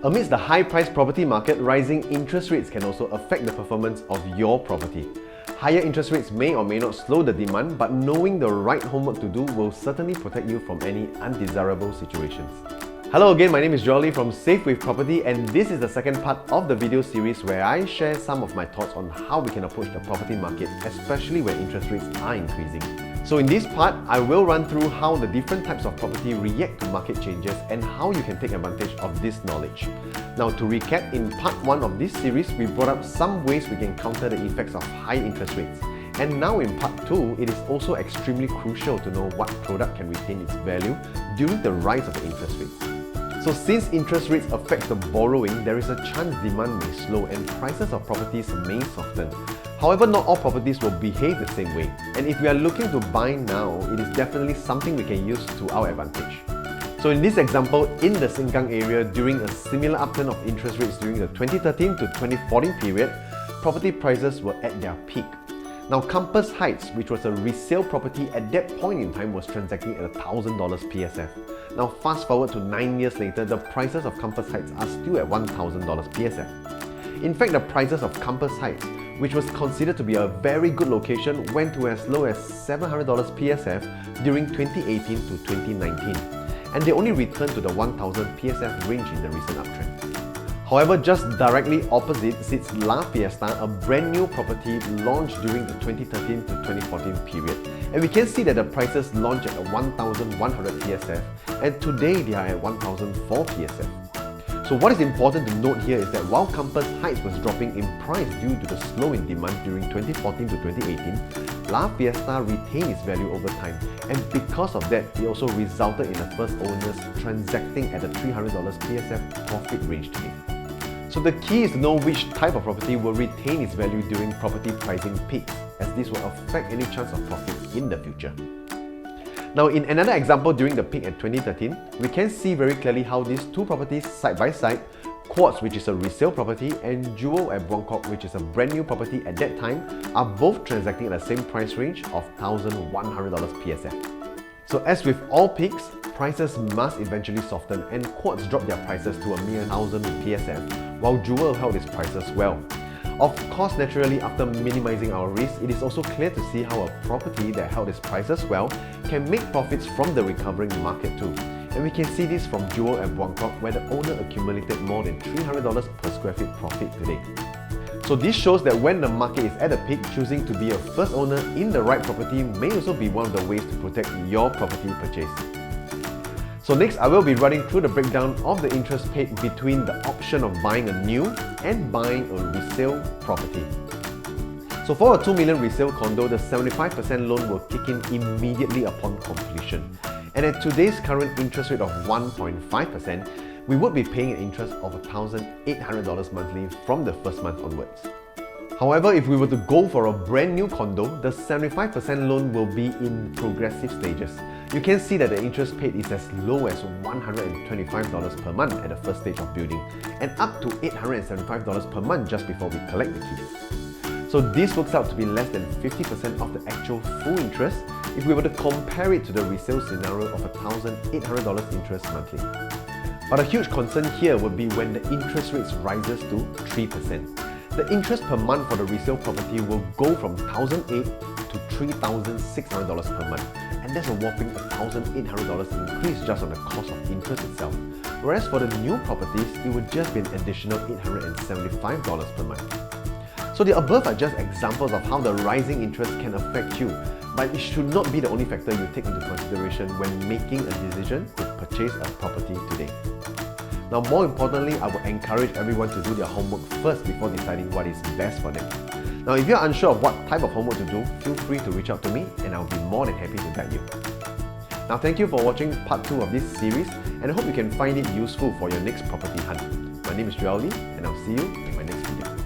Amidst the high-priced property market, rising interest rates can also affect the performance of your property. Higher interest rates may or may not slow the demand, but knowing the right homework to do will certainly protect you from any undesirable situations. Hello again, my name is Jolly from Safe With Property, and this is the second part of the video series where I share some of my thoughts on how we can approach the property market, especially when interest rates are increasing. So in this part, I will run through how the different types of property react to market changes and how you can take advantage of this knowledge. Now, to recap, in part 1 of this series, we brought up some ways we can counter the effects of high interest rates. And now in part 2, it is also extremely crucial to know what product can retain its value during the rise of the interest rates. So since interest rates affect the borrowing, there is a chance demand may slow and prices of properties may soften. However, not all properties will behave the same way, and if we are looking to buy now, it is definitely something we can use to our advantage. So in this example, in the Sengkang area, during a similar upturn of interest rates during the 2013 to 2014 period, property prices were at their peak. Now, Campus Heights, which was a resale property at that point in time, was transacting at $1,000 PSF. Now, fast forward to 9 years later, the prices of Campus Heights are still at $1,000 PSF. In fact, the prices of Campus Heights, which was considered to be a very good location, went to as low as $700 PSF during 2018 to 2019, and they only returned to the 1000 PSF range in the recent uptrend. However, just directly opposite sits La Fiesta, a brand new property launched during the 2013 to 2014 period, and we can see that the prices launched at 1100 PSF, and today they are at 1004 PSF. So what is important to note here is that while Campus Heights was dropping in price due to the slow in demand during 2014 to 2018, La Fiesta retained its value over time, and because of that, it also resulted in the first owners transacting at the $300 PSF profit range today. So the key is to know which type of property will retain its value during property pricing peaks, as this will affect any chance of profit in the future. Now, in another example during the peak at 2013, we can see very clearly how these two properties side by side, Quartz, which is a resale property, and Jewel at Buangkok, which is a brand new property at that time, are both transacting at the same price range of $1,100 PSF. So as with all peaks, prices must eventually soften, and Quartz dropped their prices to a mere 1000 PSF, while Jewel held its prices well. Of course, naturally, after minimizing our risk, it is also clear to see how a property that held its prices well can make profits from the recovering market too. And we can see this from Jewel at Buangkok, where the owner accumulated more than $300 per square feet profit today. So this shows that when the market is at a peak, choosing to be a first owner in the right property may also be one of the ways to protect your property purchase. So next, I will be running through the breakdown of the interest paid between the option of buying a new and buying a resale property. So for a 2 million resale condo, the 75% loan will kick in immediately upon completion. And at today's current interest rate of 1.5%, we would be paying an interest of $1,800 monthly from the first month onwards. However, if we were to go for a brand new condo, the 75% loan will be in progressive stages. You can see that the interest paid is as low as $125 per month at the first stage of building, and up to $875 per month just before we collect the keys. So this works out to be less than 50% of the actual full interest if we were to compare it to the resale scenario of $1,800 interest monthly. But a huge concern here would be when the interest rates rises to 3%. The interest per month for the resale property will go from $1,800 to $3,600 per month, and that's a whopping $1,800 increase just on the cost of interest itself. Whereas for the new properties, it would just be an additional $875 per month. So the above are just examples of how the rising interest can affect you, but it should not be the only factor you take into consideration when making a decision to purchase a property today. Now, more importantly, I would encourage everyone to do their homework first before deciding what is best for them. Now, if you're unsure of what type of homework to do, feel free to reach out to me and I'll be more than happy to guide you. Now, thank you for watching part 2 of this series, and I hope you can find it useful for your next property hunt. My name is Joel Lee, and I'll see you in my next video.